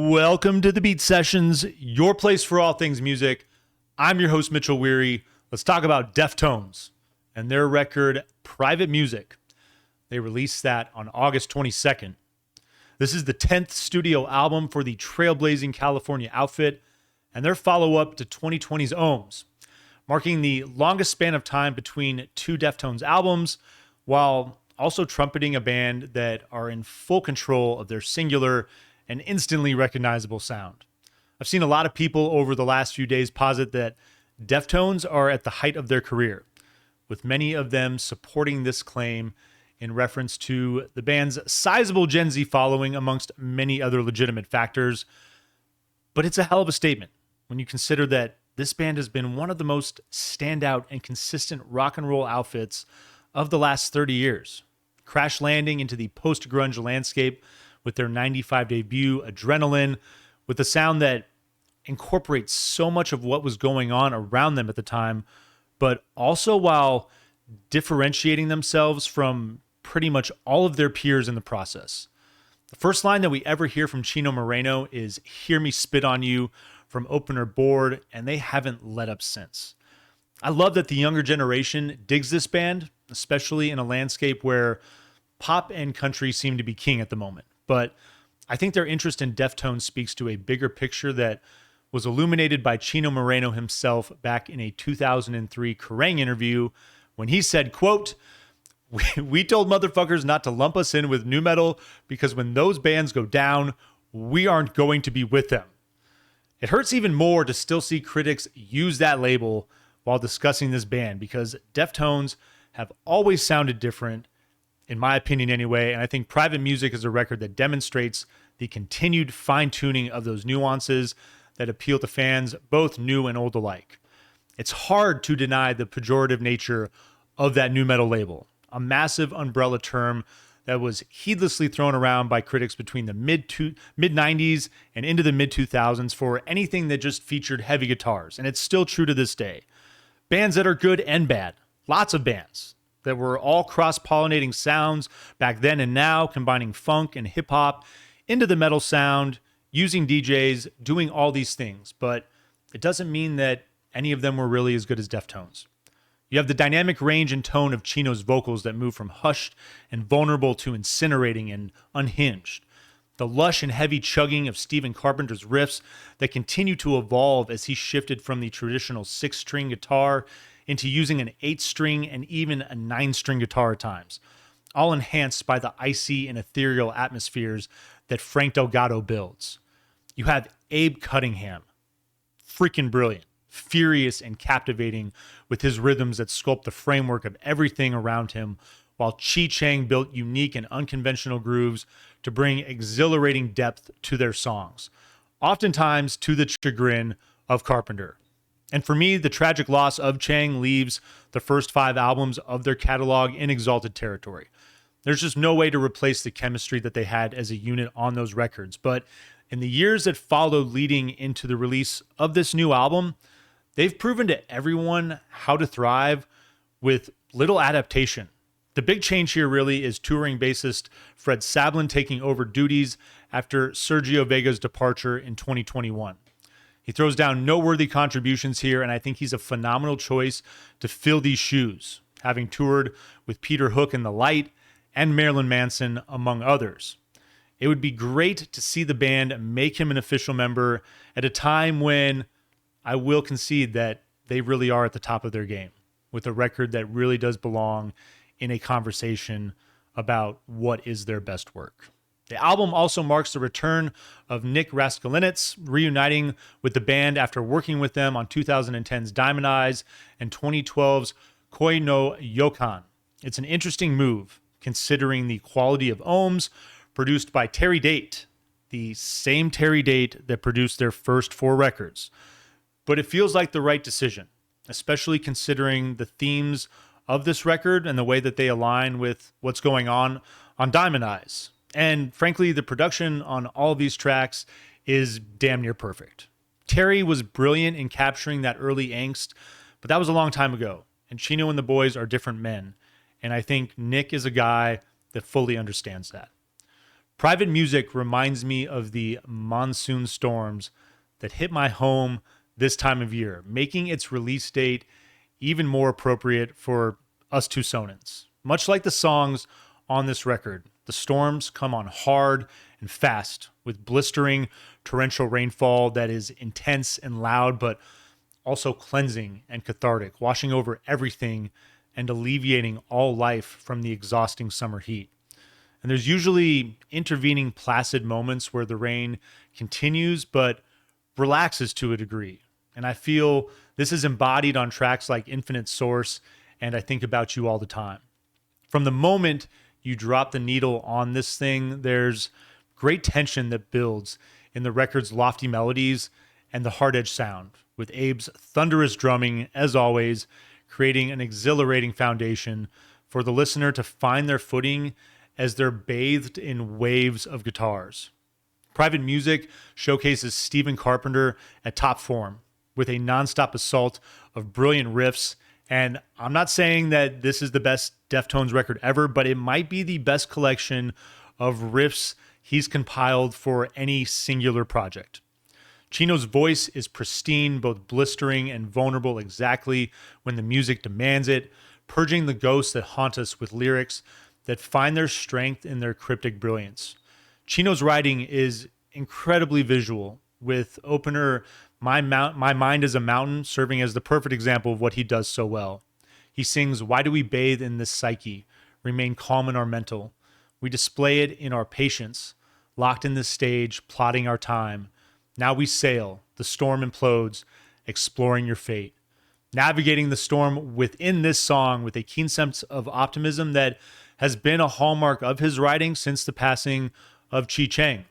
Welcome to the Beat Sessions, your place for all things music. I'm your host, Mitchell Weary. Let's talk about Deftones and their record, Private Music. They released that on August 22nd. This is the 10th studio album for the trailblazing California outfit and their follow-up to 2020's Ohms, marking the longest span of time between two Deftones albums, while also trumpeting a band that are in full control of their singular and instantly recognizable sound. I've seen a lot of people over the last few days posit that Deftones are at the height of their career, with many of them supporting this claim in reference to the band's sizable Gen Z following amongst many other legitimate factors. But it's a hell of a statement when you consider that this band has been one of the most standout and consistent rock and roll outfits of the last 30 years, crash landing into the post-grunge landscape with their 95 debut, Adrenaline, with a sound that incorporates so much of what was going on around them at the time, but also while differentiating themselves from pretty much all of their peers in the process. The first line that we ever hear from Chino Moreno is "Hear Me Spit on You" from opener Bored, and they haven't let up since. I love that the younger generation digs this band, especially in a landscape where pop and country seem to be king at the moment. But I think their interest in Deftones speaks to a bigger picture that was illuminated by Chino Moreno himself back in a 2003 Kerrang interview when he said, quote, we told motherfuckers not to lump us in with nu metal because when those bands go down, we aren't going to be with them. It hurts even more to still see critics use that label while discussing this band because Deftones have always sounded different, in my opinion anyway, and I think Private Music is a record that demonstrates the continued fine-tuning of those nuances that appeal to fans, both new and old alike. It's hard to deny the pejorative nature of that nu metal label, a massive umbrella term that was heedlessly thrown around by critics between the mid-90s and into the mid-2000s for anything that just featured heavy guitars, and it's still true to this day. Bands that are good and bad, lots of bands that were all cross-pollinating sounds back then and now, combining funk and hip-hop into the metal sound, using DJs, doing all these things. But it doesn't mean that any of them were really as good as Deftones. You have the dynamic range and tone of Chino's vocals that move from hushed and vulnerable to incinerating and unhinged. The lush and heavy chugging of Stephen Carpenter's riffs that continue to evolve as he shifted from the traditional 6-string guitar into using an 8-string and even a 9-string guitar at times, all enhanced by the icy and ethereal atmospheres that Frank Delgado builds. You have Abe Cunningham, freaking brilliant, furious and captivating with his rhythms that sculpt the framework of everything around him, while Chi Chang built unique and unconventional grooves to bring exhilarating depth to their songs, oftentimes to the chagrin of Carpenter. And for me, the tragic loss of Chang leaves the first 5 albums of their catalog in exalted territory. There's just no way to replace the chemistry that they had as a unit on those records. But in the years that followed leading into the release of this new album, they've proven to everyone how to thrive with little adaptation. The big change here really is touring bassist Fred Sablin taking over duties after Sergio Vega's departure in 2021. He throws down noteworthy contributions here, and I think he's a phenomenal choice to fill these shoes, having toured with Peter Hook and the Light and Marilyn Manson, among others. It would be great to see the band make him an official member at a time when I will concede that they really are at the top of their game, with a record that really does belong in a conversation about what is their best work. The album also marks the return of Nick Raskolinets, reuniting with the band after working with them on 2010's Diamond Eyes and 2012's Koi no Yokan. It's an interesting move, considering the quality of Ohms, produced by Terry Date, the same Terry Date that produced their first 4 records. But it feels like the right decision, especially considering the themes of this record and the way that they align with what's going on Diamond Eyes. And frankly, the production on all of these tracks is damn near perfect. Terry was brilliant in capturing that early angst, but that was a long time ago. And Chino and the boys are different men. And I think Nick is a guy that fully understands that. Private Music reminds me of the monsoon storms that hit my home this time of year, making its release date even more appropriate for us Tucsonans. Much like the songs on this record, the storms come on hard and fast with blistering torrential rainfall that is intense and loud, but also cleansing and cathartic, washing over everything and alleviating all life from the exhausting summer heat. And there's usually intervening placid moments where the rain continues but relaxes to a degree. And I feel this is embodied on tracks like Infinite Source and I Think About You All the Time. From the moment you drop the needle on this thing, there's great tension that builds in the record's lofty melodies and the hard edge sound, with Abe's thunderous drumming, as always, creating an exhilarating foundation for the listener to find their footing as they're bathed in waves of guitars. Private Music showcases Stephen Carpenter at top form with a nonstop assault of brilliant riffs. And I'm not saying that this is the best Deftones record ever, but it might be the best collection of riffs he's compiled for any singular project. Chino's voice is pristine, both blistering and vulnerable exactly when the music demands it, purging the ghosts that haunt us with lyrics that find their strength in their cryptic brilliance. Chino's writing is incredibly visual, with opener My Mind is a Mountain serving as the perfect example of what he does so well. He sings, "Why do we bathe in this psyche, remain calm in our mental? We display it in our patience, locked in this stage, plotting our time. Now we sail, the storm implodes, exploring your fate." Navigating the storm within this song with a keen sense of optimism that has been a hallmark of his writing since the passing of Chi Chang.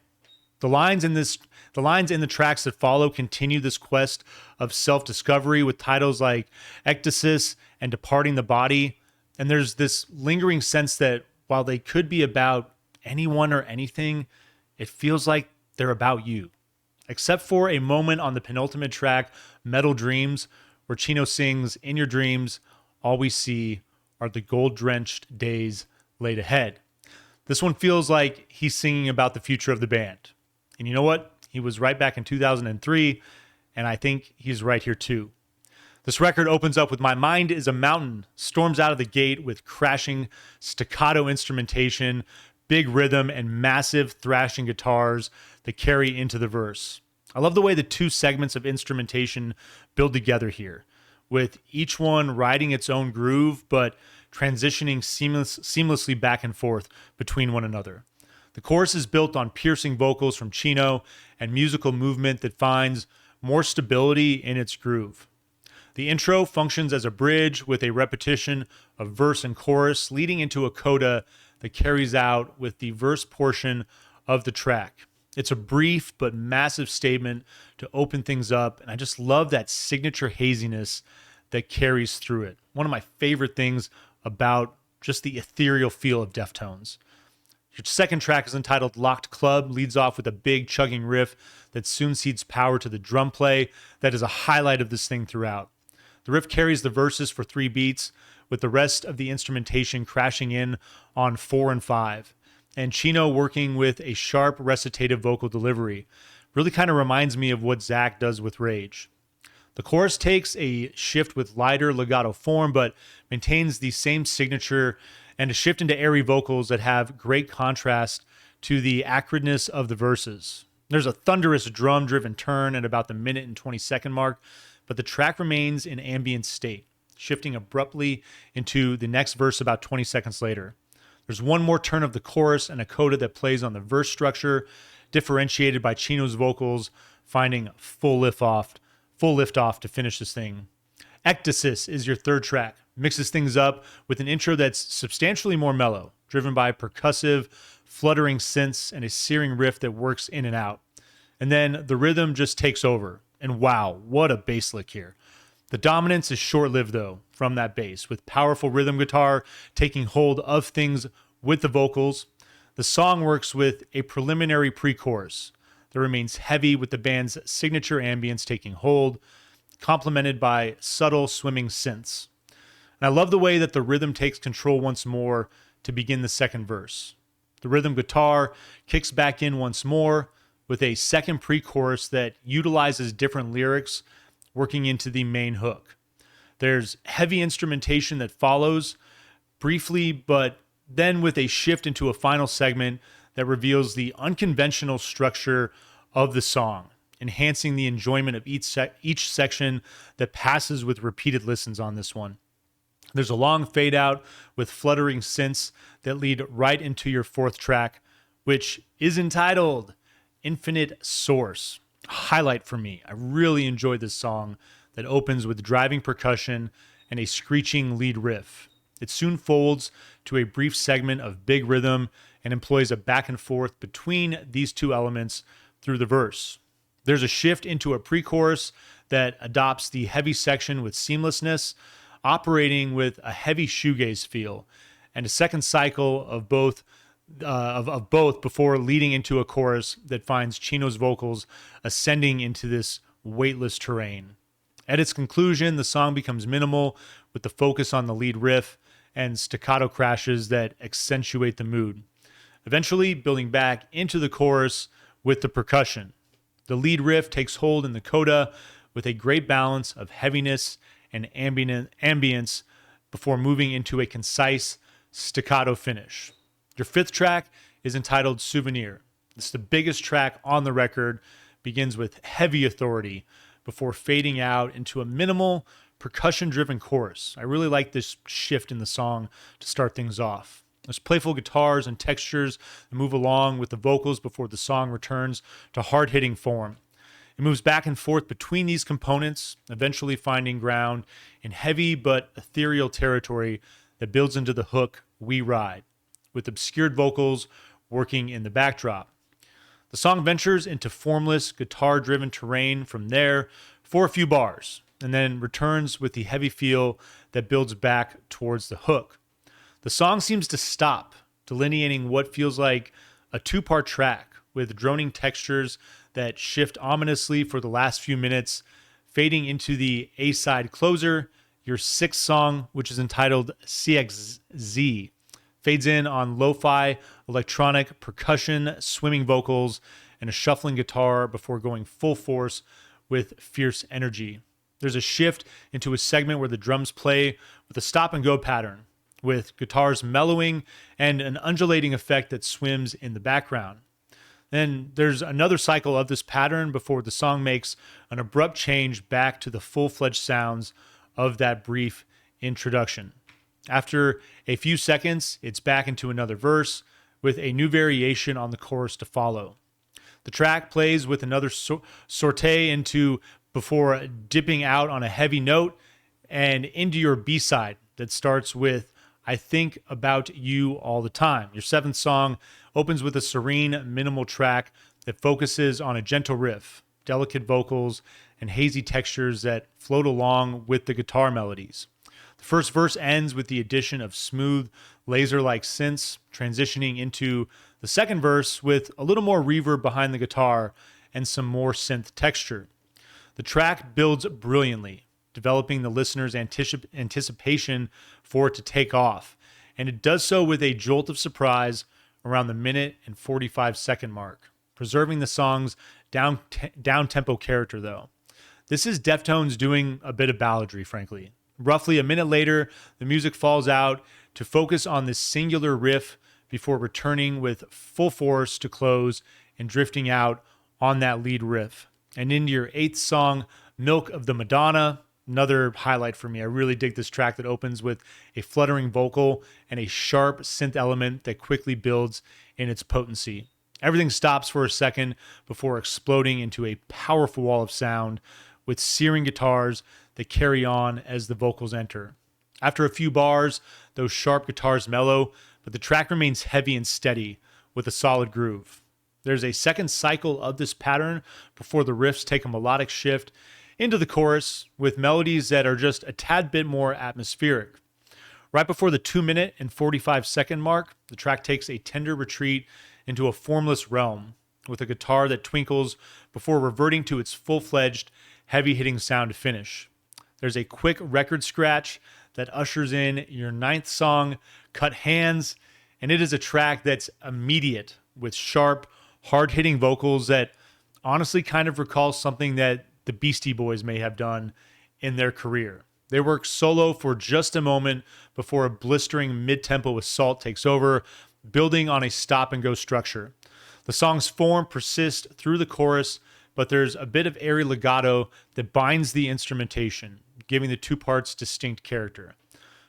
The lines in the tracks that follow continue this quest of self-discovery with titles like Ectasis and Departing the Body. And there's this lingering sense that while they could be about anyone or anything, it feels like they're about you. Except for a moment on the penultimate track, Metal Dreams, where Chino sings, "In your dreams, all we see are the gold-drenched days laid ahead." This one feels like he's singing about the future of the band. And you know what? He was right back in 2003, and I think he's right here too. This record opens up with My Mind is a Mountain, storms out of the gate with crashing staccato instrumentation, big rhythm, and massive thrashing guitars that carry into the verse. I love the way the two segments of instrumentation build together here, with each one riding its own groove, but transitioning seamlessly back and forth between one another. The chorus is built on piercing vocals from Chino and musical movement that finds more stability in its groove. The intro functions as a bridge with a repetition of verse and chorus, leading into a coda that carries out with the verse portion of the track. It's a brief but massive statement to open things up, and I just love that signature haziness that carries through it. One of my favorite things about just the ethereal feel of Deftones. Your second track is entitled Locked Club, leads off with a big chugging riff that soon cedes power to the drum play that is a highlight of this thing throughout. The riff carries the verses for 3 beats, with the rest of the instrumentation crashing in on 4 and 5. And Chino working with a sharp recitative vocal delivery. Really kind of reminds me of what Zach does with Rage. The chorus takes a shift with lighter legato form, but maintains the same signature and a shift into airy vocals that have great contrast to the acridness of the verses. There's a thunderous drum-driven turn at about the minute and 20-second mark, but the track remains in ambient state, shifting abruptly into the next verse about 20 seconds later. There's one more turn of the chorus and a coda that plays on the verse structure, differentiated by Chino's vocals, finding full lift off to finish this thing. Ectasis is your third track. Mixes things up with an intro that's substantially more mellow, driven by percussive, fluttering synths and a searing riff that works in and out. And then the rhythm just takes over. And wow, what a bass lick here. The dominance is short-lived though from that bass, with powerful rhythm guitar taking hold of things with the vocals. The song works with a preliminary pre-chorus that remains heavy with the band's signature ambience taking hold, complemented by subtle swimming synths. And I love the way that the rhythm takes control once more to begin the second verse. The rhythm guitar kicks back in once more with a second pre-chorus that utilizes different lyrics working into the main hook. There's heavy instrumentation that follows briefly, but then with a shift into a final segment that reveals the unconventional structure of the song, enhancing the enjoyment of each section that passes with repeated listens on this one. There's a long fade out with fluttering synths that lead right into your fourth track, which is entitled Infinite Source. A highlight for me. I really enjoyed this song that opens with driving percussion and a screeching lead riff. It soon folds to a brief segment of big rhythm and employs a back and forth between these two elements through the verse. There's a shift into a pre-chorus that adopts the heavy section with seamlessness, operating with a heavy shoegaze feel, and a second cycle of both before leading into a chorus that finds Chino's vocals ascending into this weightless terrain. At its conclusion, the song becomes minimal with the focus on the lead riff and staccato crashes that accentuate the mood, eventually building back into the chorus with the percussion. The lead riff takes hold in the coda with a great balance of heaviness and ambience before moving into a concise staccato finish. Your fifth track is entitled Souvenir. It's the biggest track on the record, begins with heavy authority before fading out into a minimal percussion-driven chorus. I really like this shift in the song to start things off. There's playful guitars and textures that move along with the vocals before the song returns to hard-hitting form. It moves back and forth between these components, eventually finding ground in heavy but ethereal territory that builds into the hook, We Ride, with obscured vocals working in the backdrop. The song ventures into formless, guitar-driven terrain from there for a few bars, and then returns with the heavy feel that builds back towards the hook. The song seems to stop, delineating what feels like a two-part track, with droning textures that shift ominously for the last few minutes, fading into the A-side closer, your sixth song, which is entitled CXZ, fades in on lo-fi, electronic, percussion, swimming vocals, and a shuffling guitar before going full force with fierce energy. There's a shift into a segment where the drums play with a stop-and-go pattern, with guitars mellowing and an undulating effect that swims in the background. Then there's another cycle of this pattern before the song makes an abrupt change back to the full-fledged sounds of that brief introduction. After a few seconds, it's back into another verse with a new variation on the chorus to follow. The track plays with another sortie into before dipping out on a heavy note and into your B-side that starts with I Think About You All the Time. Your seventh song opens with a serene, minimal track that focuses on a gentle riff, delicate vocals, and hazy textures that float along with the guitar melodies. The first verse ends with the addition of smooth, laser-like synths, transitioning into the second verse with a little more reverb behind the guitar and some more synth texture. The track builds brilliantly, developing the listener's anticipation for it to take off, and it does so with a jolt of surprise around the minute and 45-second mark, preserving the song's down-tempo character, though. This is Deftones doing a bit of balladry, frankly. Roughly a minute later, the music falls out to focus on this singular riff before returning with full force to close and drifting out on that lead riff. And into your eighth song, Milk of the Madonna, another highlight for me. I really dig this track that opens with a fluttering vocal and a sharp synth element that quickly builds in its potency. Everything stops for a second before exploding into a powerful wall of sound with searing guitars that carry on as the vocals enter. After a few bars, those sharp guitars mellow, but the track remains heavy and steady with a solid groove. There's a second cycle of this pattern before the riffs take a melodic shift into the chorus with melodies that are just a tad bit more atmospheric. Right before the 2-minute and 45-second mark, the track takes a tender retreat into a formless realm with a guitar that twinkles before reverting to its full-fledged, heavy-hitting sound to finish. There's a quick record scratch that ushers in your ninth song, Cut Hands, And it is a track that's immediate with sharp, hard-hitting vocals that honestly kind of recalls something that the Beastie Boys may have done in their career. They work solo for just a moment before a blistering mid-tempo assault takes over, building on a stop-and-go structure. The song's form persists through the chorus, but there's a bit of airy legato that binds the instrumentation, giving the two parts distinct character.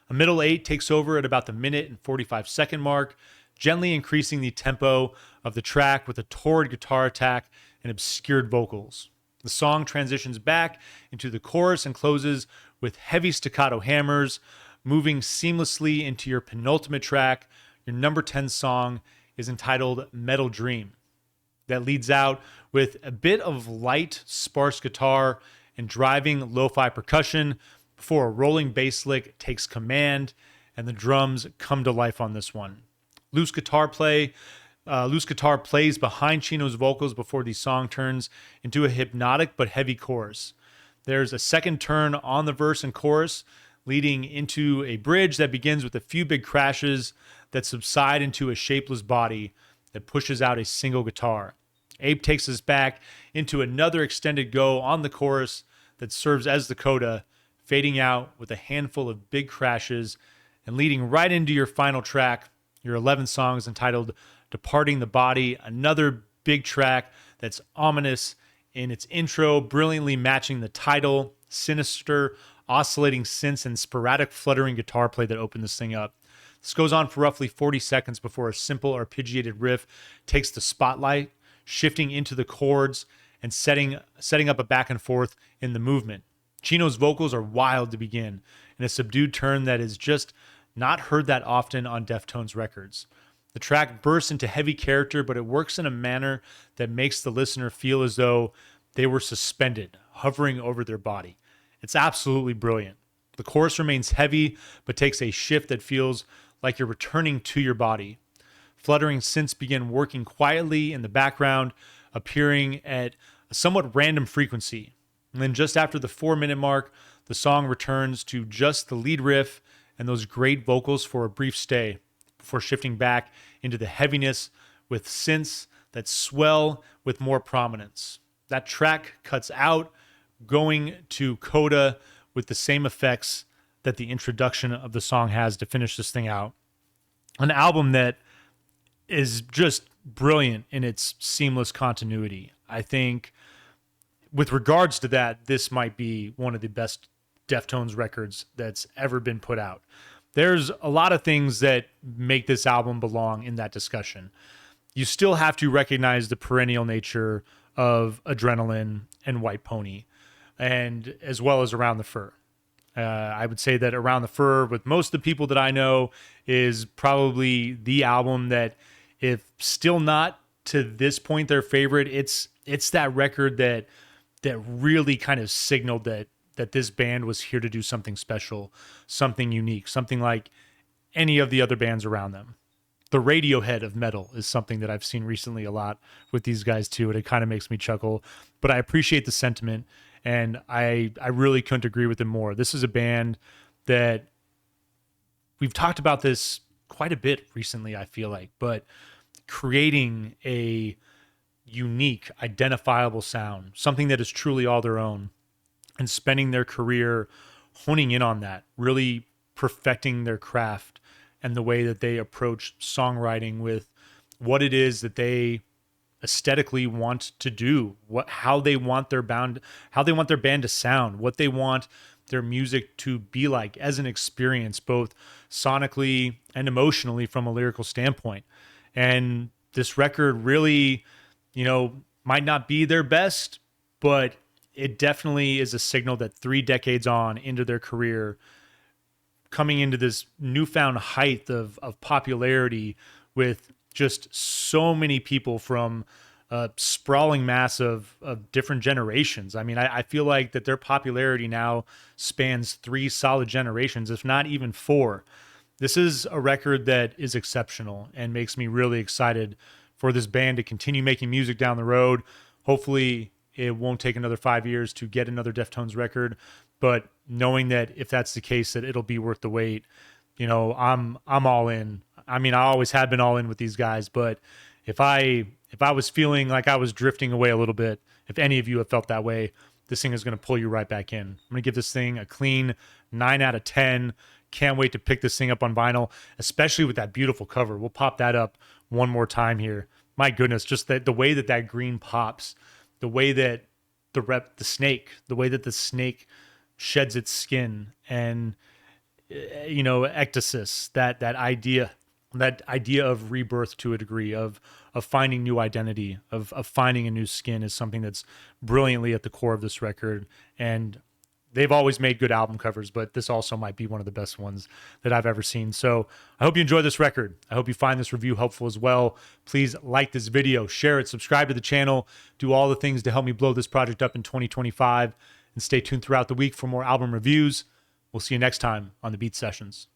A middle eight takes over at about the minute and 45-second mark, gently increasing the tempo of the track with a torrid guitar attack and obscured vocals. The song transitions back into the chorus and closes with heavy staccato hammers, moving seamlessly into your penultimate track. Your number 10 song is entitled Metal Dream. That leads out with a bit of light, sparse guitar and driving lo-fi percussion before a rolling bass lick takes command and the drums come to life on this one. Loose guitar plays behind Chino's vocals before the song turns into a hypnotic but heavy chorus. There's a second turn on the verse and chorus, leading into a bridge that begins with a few big crashes that subside into a shapeless body that pushes out a single guitar. Abe takes us back into another extended go on the chorus that serves as the coda, fading out with a handful of big crashes and leading right into your final track, your 11th song is entitled Departing the Body, another big track that's ominous in its intro, brilliantly matching the title, sinister, oscillating synths and sporadic fluttering guitar play that open this thing up. This goes on for roughly 40 seconds before a simple arpeggiated riff takes the spotlight, shifting into the chords and setting up a back and forth in the movement. Chino's vocals are wild to begin, in a subdued turn that is just not heard that often on Deftones records. The track bursts into heavy character, but it works in a manner that makes the listener feel as though they were suspended, hovering over their body. It's absolutely brilliant. The chorus remains heavy, but takes a shift that feels like you're returning to your body. Fluttering synths begin working quietly in the background, appearing at a somewhat random frequency. And then just after the 4-minute mark, the song returns to just the lead riff and those great vocals for a brief stay, before shifting back into the heaviness with synths that swell with more prominence. That track cuts out, going to coda with the same effects that the introduction of the song has to finish this thing out. An album that is just brilliant in its seamless continuity. I think with regards to that, this might be one of the best Deftones records that's ever been put out. There's a lot of things that make this album belong in that discussion. You still have to recognize the perennial nature of Adrenaline and White Pony, and as well as Around the Fur. I would say that Around the Fur, with most of the people that I know, is probably the album that, if still not to this point their favorite, it's that record that really kind of signaled that this band was here to do something special, something unique, something like any of the other bands around them. The Radiohead of metal is something that I've seen recently a lot with these guys too, and it kind of makes me chuckle. But I appreciate the sentiment, and I really couldn't agree with them more. This is a band that we've talked about this quite a bit recently, I feel like, but creating a unique, identifiable sound, something that is truly all their own, and spending their career honing in on that, really perfecting their craft and the way that they approach songwriting with what it is that they aesthetically want to do, how they want their band to sound, what they want their music to be like as an experience, both sonically and emotionally from a lyrical standpoint. And this record really, might not be their best, but it definitely is a signal that 3 decades on into their career, coming into this newfound height of popularity with just so many people from a sprawling mass of different generations. I mean, I feel like that their popularity now spans 3 solid generations, if not even 4. This is a record that is exceptional and makes me really excited for this band to continue making music down the road. Hopefully it won't take another 5 years to get another Deftones record, but knowing that if that's the case, that it'll be worth the wait, I'm all in. I mean, I always have been all in with these guys, but if I was feeling like I was drifting away a little bit, if any of you have felt that way, this thing is going to pull you right back in. I'm going to give this thing a clean 9 out of 10. Can't wait to pick this thing up on vinyl, especially with that beautiful cover. We'll pop that up one more time here. My goodness, just the way that green pops, the way that the way that the snake sheds its skin, and ectasis, that idea of rebirth to a degree, of finding new identity, of finding a new skin, is something that's brilliantly at the core of this record. And they've always made good album covers, but this also might be one of the best ones that I've ever seen. So I hope you enjoy this record. I hope you find this review helpful as well. Please like this video, share it, subscribe to the channel, do all the things to help me blow this project up in 2025, and stay tuned throughout the week for more album reviews. We'll see you next time on the Beat Sessions.